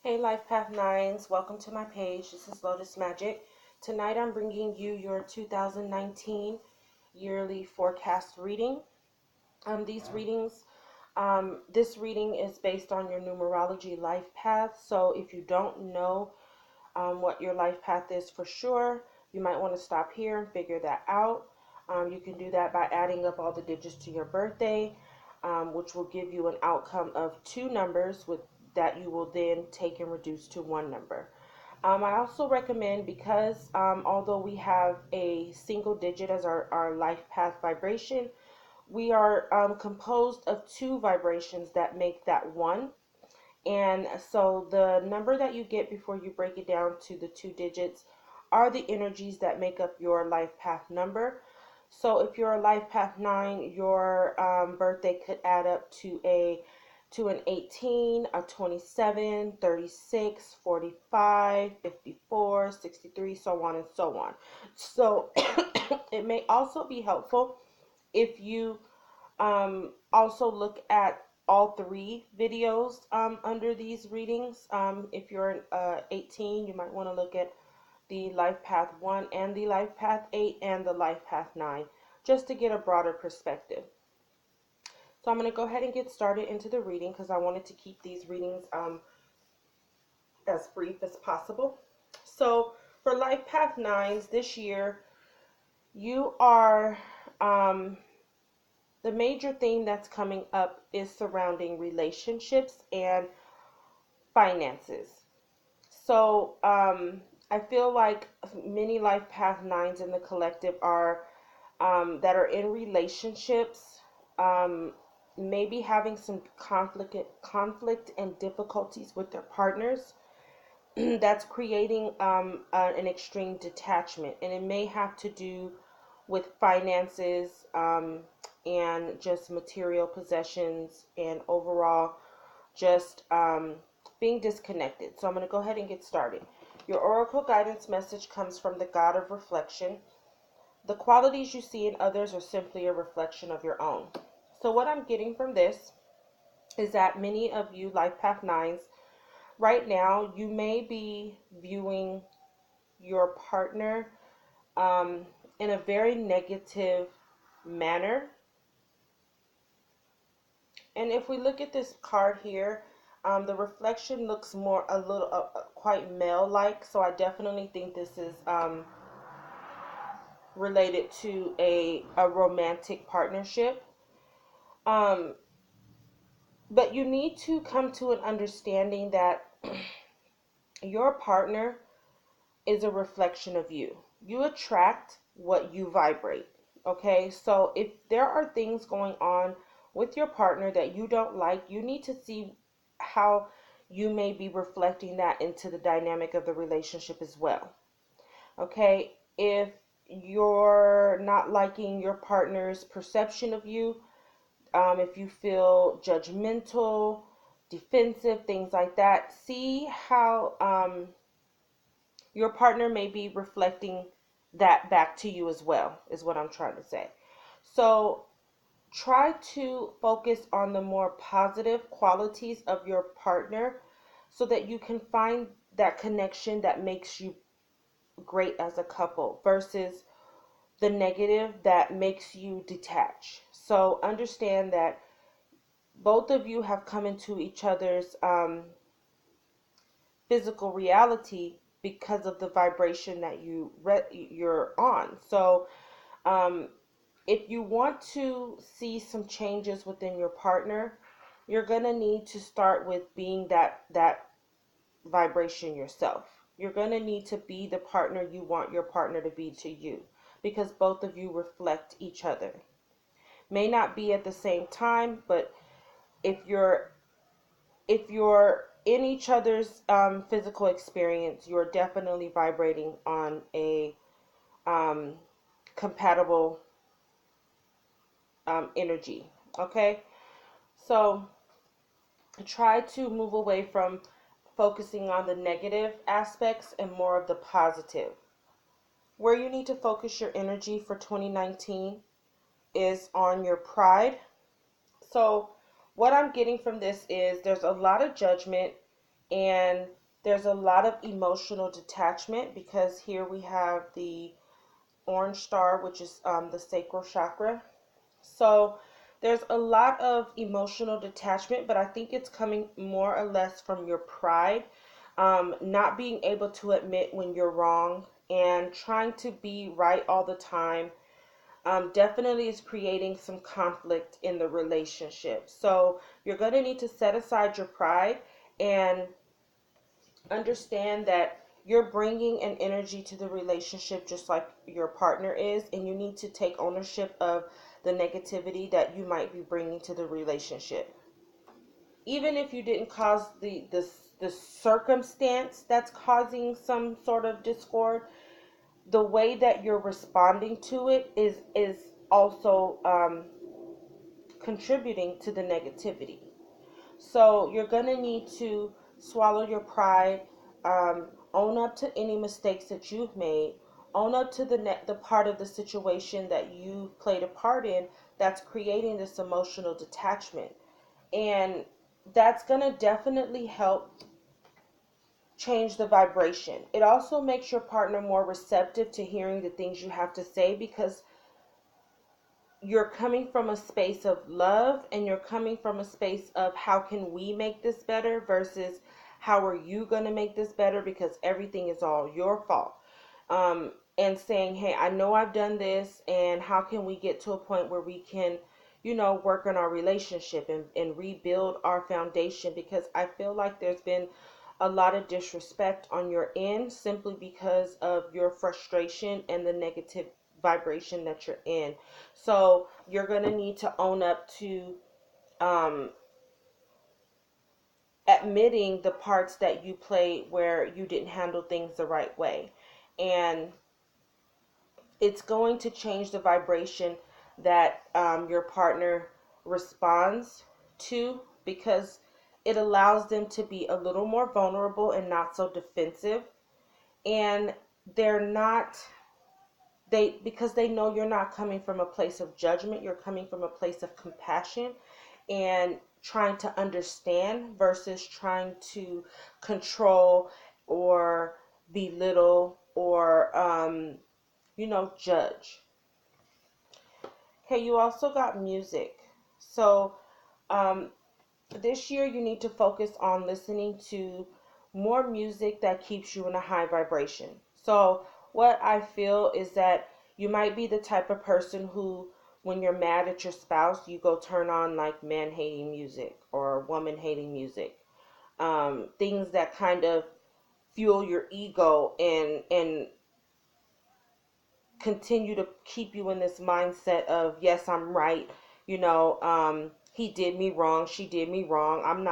Hey Life Path Nines, welcome to my page. This is Lotus Magic. Tonight I'm bringing you your 2019 yearly forecast reading. These readings, this reading is based on your numerology life path. So if you don't know what your life path is for sure, you might want to stop here and figure that out. You can do that by adding up all the digits to your birthday, which will give you an outcome of two numbers that you will then take and reduce to one number. I also recommend, because although we have a single digit as our life path vibration, we are composed of two vibrations that make that one. And so the number that you get before you break it down to the two digits are the energies that make up your life path number. So if you're a life path 9, your birthday could add up to an 18, a 27, 36, 45, 54, 63, so on and so on. So it may also be helpful if you also look at all three videos under these readings. If you're 18, you might want to look at the Life Path 1 and the Life Path 8 and the Life Path 9, just to get a broader perspective. So I'm going to go ahead and get started into the reading because I wanted to keep these readings as brief as possible. So for Life Path 9s this year, you are, the major theme that's coming up is surrounding relationships and finances. So I feel like many Life Path 9s in the collective are that are in relationships, maybe having some conflict and difficulties with their partners. That's creating an extreme detachment, and it may have to do with finances, and just material possessions, and overall just being disconnected. So I'm going to go ahead and get started. Your oracle guidance message comes from the God of reflection. The qualities you see in others are simply a reflection of your own. So what I'm getting from this is that many of you Life Path 9s, right now, you may be viewing your partner in a very negative manner. And if we look at this card here, the reflection looks a little quite male-like. So I definitely think this is related to a romantic partnership. But you need to come to an understanding that your partner is a reflection of you. You attract what you vibrate. Okay, so if there are things going on with your partner that you don't like, you need to see how you may be reflecting that into the dynamic of the relationship as well. Okay, if you're not liking your partner's perception of you, if you feel judgmental, defensive, things like that, see how your partner may be reflecting that back to you as well, is what I'm trying to say. So try to focus on the more positive qualities of your partner so that you can find that connection that makes you great as a couple versus the negative that makes you detach. So understand that both of you have come into each other's physical reality because of the vibration that you're on. So um, if you want to see some changes within your partner, you're gonna need to start with being that vibration yourself. You're gonna need to be the partner you want your partner to be to you, because both of you reflect each other. May not be at the same time, but if you're in each other's physical experience, you're definitely vibrating on a um, compatible energy. Okay, so try to move away from focusing on the negative aspects and more of the positive. Where you need to focus your energy for 2019 is on your pride. So what I'm getting from this is there's a lot of judgment And there's a lot of emotional detachment because here we have the orange star, which is the sacral chakra. So there's a lot of emotional detachment, but I think it's coming more or less from your pride, not being able to admit when you're wrong and trying to be right all the time. Definitely is creating some conflict in the relationship. So you're going to need to set aside your pride and understand that you're bringing an energy to the relationship just like your partner is, and you need to take ownership of the negativity that you might be bringing to the relationship. Even if you didn't cause the circumstance that's causing some sort of discord, the way that you're responding to it is also contributing to the negativity. So you're going to need to swallow your pride, own up to any mistakes that you've made, own up to the part of the situation that you played a part in that's creating this emotional detachment. And that's going to definitely help change the vibration. It also makes your partner more receptive to hearing the things you have to say because you're coming from a space of love and you're coming from a space of how can we make this better versus how are you going to make this better because everything is all your fault. And saying, hey, I know I've done this, and how can we get to a point where we can, work on our relationship and rebuild our foundation, because I feel like there's been a lot of disrespect on your end simply because of your frustration and the negative vibration that you're in. So you're going to need to own up to um, admitting the parts that you played where you didn't handle things the right way. And it's going to change the vibration that your partner responds to, because it allows them to be a little more vulnerable and not so defensive. And they're not because they know you're not coming from a place of judgment, you're coming from a place of compassion and trying to understand versus trying to control or belittle or judge. Okay, you also got music. So um, this year you need to focus on listening to more music that keeps you in a high vibration. So what I feel is that you might be the type of person who, when you're mad at your spouse, you go turn on like man hating music or woman hating music. Things that kind of fuel your ego and continue to keep you in this mindset of, yes, I'm right, he did me wrong, she did me wrong, I'm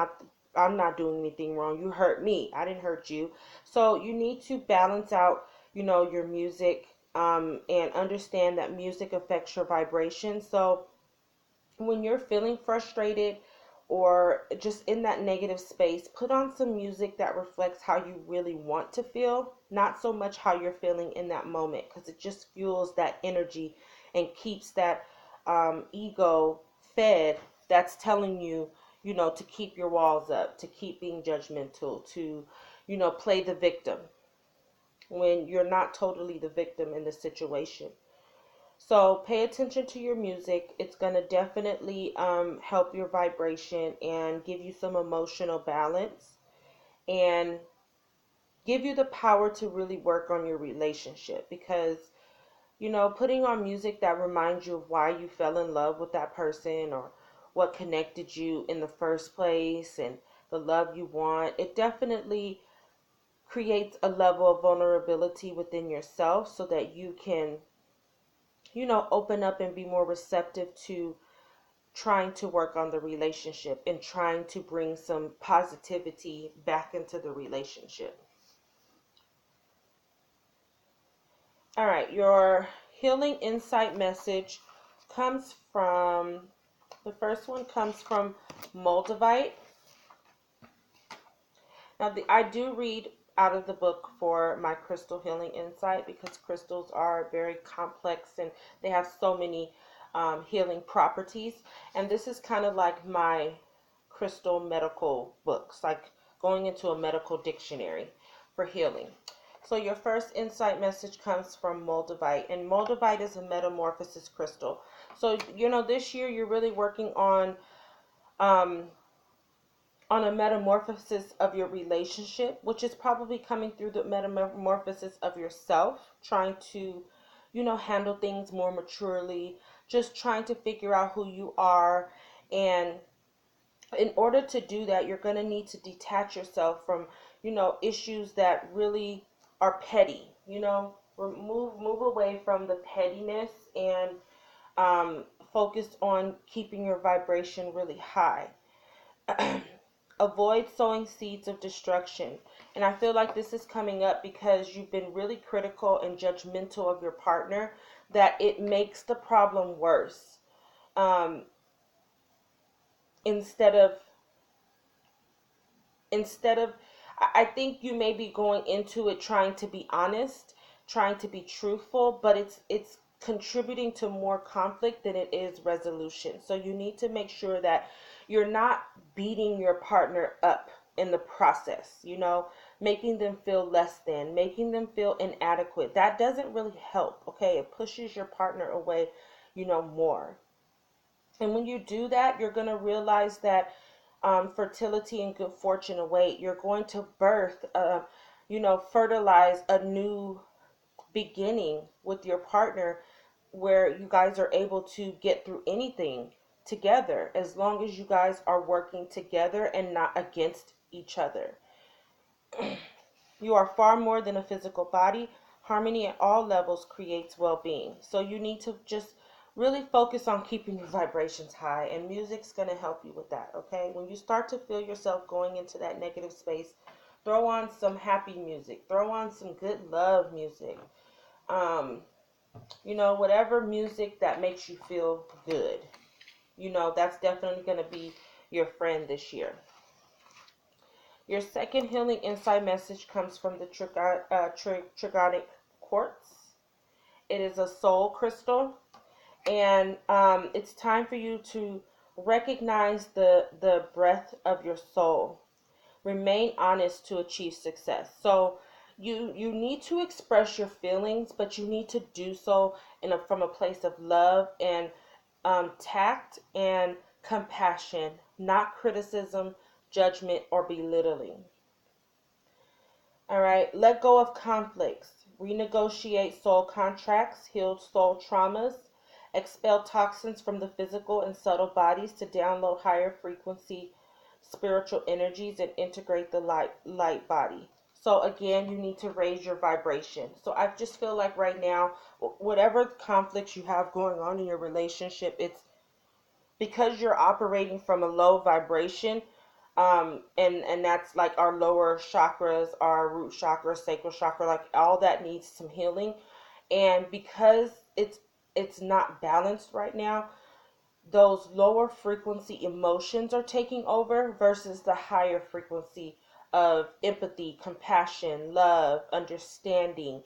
not doing anything wrong, you hurt me, I didn't hurt you. So you need to balance out, your music, and understand that music affects your vibration. So when you're feeling frustrated or just in that negative space, put on some music that reflects how you really want to feel, not so much how you're feeling in that moment, because it just fuels that energy and keeps that ego fed that's telling you, to keep your walls up, to keep being judgmental, to, play the victim when you're not totally the victim in the situation. So pay attention to your music. It's going to definitely help your vibration and give you some emotional balance and give you the power to really work on your relationship, because, putting on music that reminds you of why you fell in love with that person or what connected you in the first place and the love you want, it definitely creates a level of vulnerability within yourself so that you can, open up and be more receptive to trying to work on the relationship and trying to bring some positivity back into the relationship. All right, your healing insight message comes from, the first one comes from Moldavite. Now, I do read out of the book for my crystal healing insight because crystals are very complex and they have so many healing properties. And this is kind of like my crystal medical books, like going into a medical dictionary for healing. So your first insight message comes from Moldavite, and Moldavite is a metamorphosis crystal. So, this year you're really working um, on a metamorphosis of your relationship, which is probably coming through the metamorphosis of yourself, trying to, handle things more maturely, just trying to figure out who you are. And in order to do that, you're going to need to detach yourself from, issues that really are petty, move away from the pettiness and focus on keeping your vibration really high. Avoid sowing seeds of destruction. And I feel like this is coming up because you've been really critical and judgmental of your partner, that it makes the problem worse. Um, instead of instead of I think you may be going into it trying to be honest, trying to be truthful, but it's contributing to more conflict than it is resolution. So you need to make sure that you're not beating your partner up in the process, making them feel less than, making them feel inadequate. That doesn't really help, okay? It pushes your partner away, more. And when you do that, you're going to realize that fertility and good fortune await. You're going to birth, fertilize a new beginning with your partner, where you guys are able to get through anything together, as long as you guys are working together and not against each other. You are far more than a physical body. Harmony at all levels creates well-being. So you need to just really focus on keeping your vibrations high, and music's going to help you with that, okay? When you start to feel yourself going into that negative space, throw on some happy music. Throw on some good love music. Whatever music that makes you feel good. That's definitely going to be your friend this year. Your second healing insight message comes from the Tregonic Quartz. It is a soul crystal, and it's time for you to recognize the breath of your soul. Remain honest to achieve success. So you need to express your feelings, but you need to do so from a place of love and tact and compassion, not criticism, judgment, or belittling. All right, let go of conflicts, renegotiate soul contracts, heal soul traumas, expel toxins from the physical and subtle bodies to download higher frequency spiritual energies and integrate the light body. So again, you need to raise your vibration. So I just feel like right now, whatever conflicts you have going on in your relationship, it's because you're operating from a low vibration. And that's like our lower chakras, our root chakra, sacral chakra, like all that needs some healing. And because it's not balanced right now, those lower frequency emotions are taking over versus the higher frequency of empathy, compassion, love, understanding,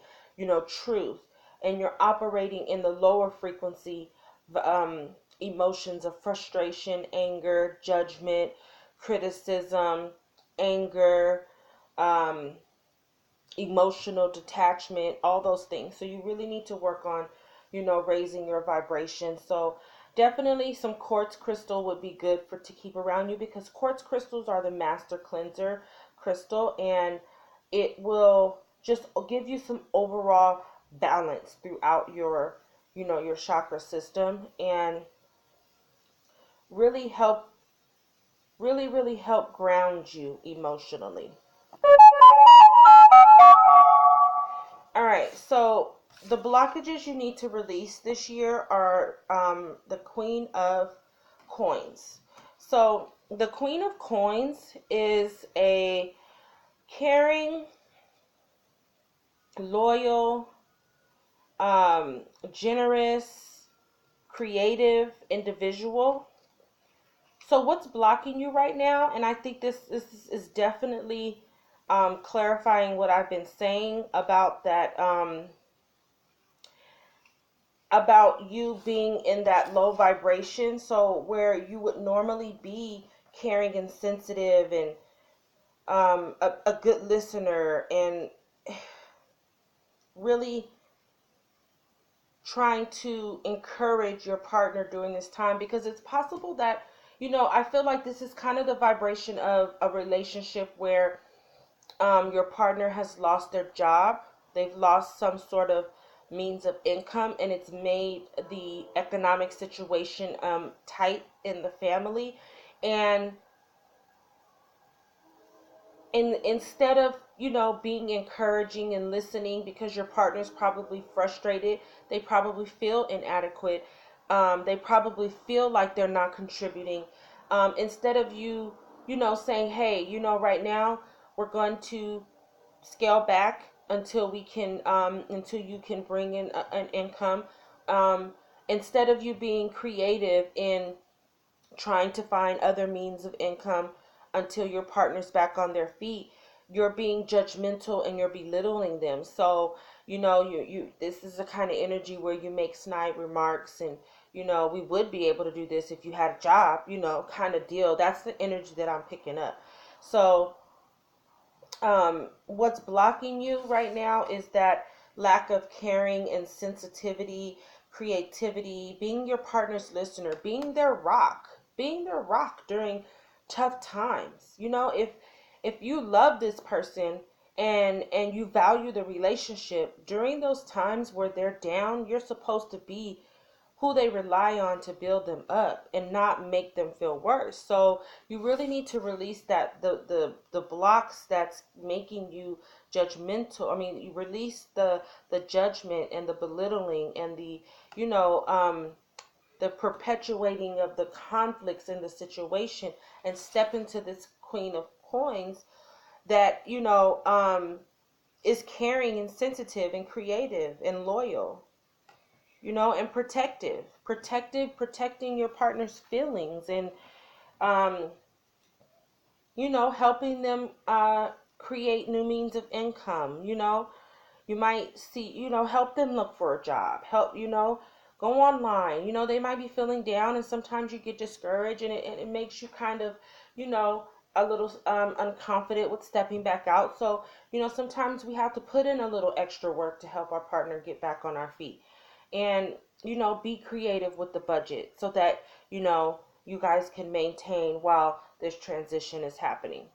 truth. And you're operating in the lower frequency um, emotions of frustration, anger, judgment, criticism, anger, um, emotional detachment, all those things. So you really need to work on, raising your vibration. So definitely some quartz crystal would be good to keep around you, because quartz crystals are the master cleanser crystal, and it will just give you some overall balance throughout your, your chakra system, and really help, really help ground you emotionally. All right, so the blockages you need to release this year are the Queen of Coins. So the Queen of Coins is a caring, loyal, generous, creative individual. So what's blocking you right now? And I think this is definitely clarifying what I've been saying about that. About you being in that low vibration. So where you would normally be caring and sensitive and a good listener, and really trying to encourage your partner during this time, because it's possible that, I feel like this is kind of the vibration of a relationship where your partner has lost their job. They've lost some sort of means of income, and it's made the economic situation tight in the family. And instead of, being encouraging and listening, because your partner's probably frustrated, they probably feel inadequate, they probably feel like they're not contributing. Instead of you, saying, hey, right now we're going to scale back until we can, until you can bring in an income. um, Instead of you being creative in trying to find other means of income until your partner's back on their feet, you're being judgmental and you're belittling them. So, you this is the kind of energy where you make snide remarks, and, we would be able to do this if you had a job, kind of deal. That's the energy that I'm picking up. So, what's blocking you right now is that lack of caring and sensitivity, creativity, being your partner's listener, being their rock during tough times. If you love this person, and you value the relationship during those times where they're down, you're supposed to be who they rely on to build them up and not make them feel worse. So you really need to release that, the blocks that's making you judgmental. I mean, you release the judgment and the belittling and the perpetuating of the conflicts in the situation, and step into this Queen of Coins that, is caring and sensitive and creative and loyal, and protecting your partner's feelings, and, um, helping them create new means of income. You might see, help them look for a job, help, go online. They might be feeling down, and sometimes you get discouraged, and it makes you kind of, you know, a little unconfident with stepping back out. So, sometimes we have to put in a little extra work to help our partner get back on our feet. And, be creative with the budget so that, you guys can maintain while this transition is happening.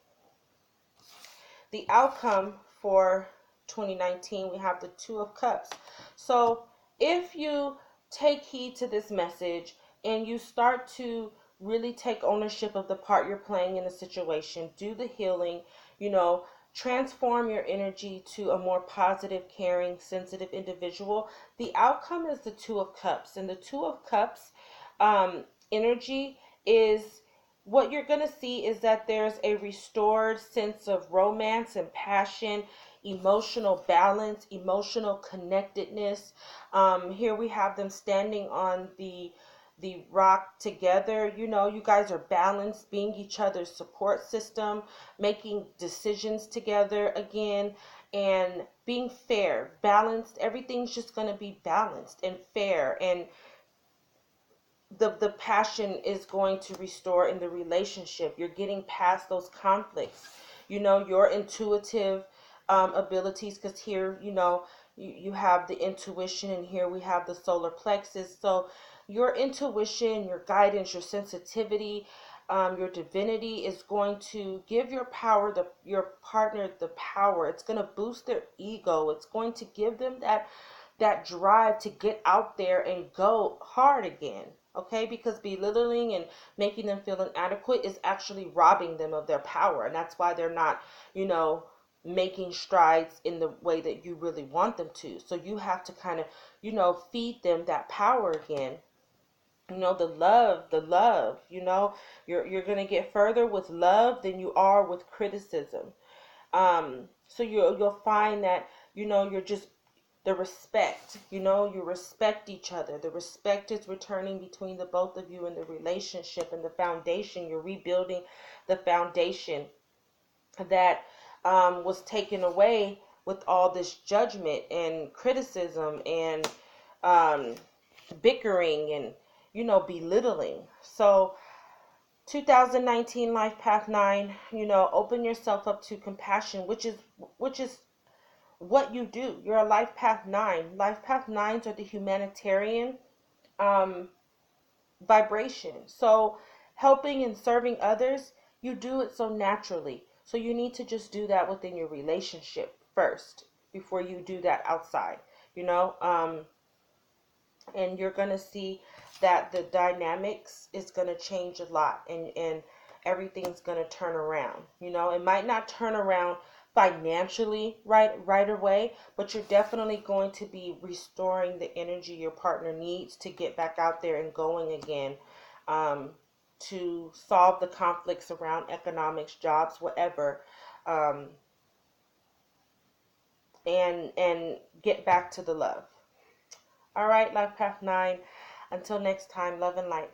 The outcome for 2019, we have the Two of Cups. So if you take heed to this message and you start to really take ownership of the part you're playing in the situation, do the healing, you know, transform your energy to a more positive, caring, sensitive individual, the outcome is the Two of Cups. And the Two of Cups energy is, what you're going to see is that there's a restored sense of romance and passion, emotional balance, emotional connectedness. Here we have them standing on the rock together. You guys are balanced, being each other's support system, making decisions together again, and being fair, balanced. Everything's just going to be balanced and fair, and the passion is going to restore in the relationship. You're getting past those conflicts. Your intuitive abilities, because here, you have the intuition, and here we have the solar plexus. So your intuition, your guidance, your sensitivity, your divinity is going to give your partner the power. It's going to boost their ego. It's going to give them that drive to get out there and go hard again. Okay, because belittling and making them feel inadequate is actually robbing them of their power, and that's why they're not, making strides in the way that you really want them to. So you have to kind of, feed them that power again. The love. You're gonna get further with love than you are with criticism. So you'll find that, you're just, the respect, you respect each other. The respect is returning between the both of you in the relationship, and the foundation, you're rebuilding the foundation that was taken away with all this judgment and criticism and um, bickering and, belittling. So 2019 Life Path 9, open yourself up to compassion, which is what you do. You're a Life Path 9. Life Path 9s are the humanitarian um, vibration. So helping and serving others, you do it so naturally. So you need to just do that within your relationship first before you do that outside, you know? And you're going to see that the dynamics is going to change a lot, and everything's going to turn around. It might not turn around financially right away, but you're definitely going to be restoring the energy your partner needs to get back out there and going again, um, to solve the conflicts around economics, jobs, whatever, um, and get back to the love. All right, Life Path 9. Until next time, love and light.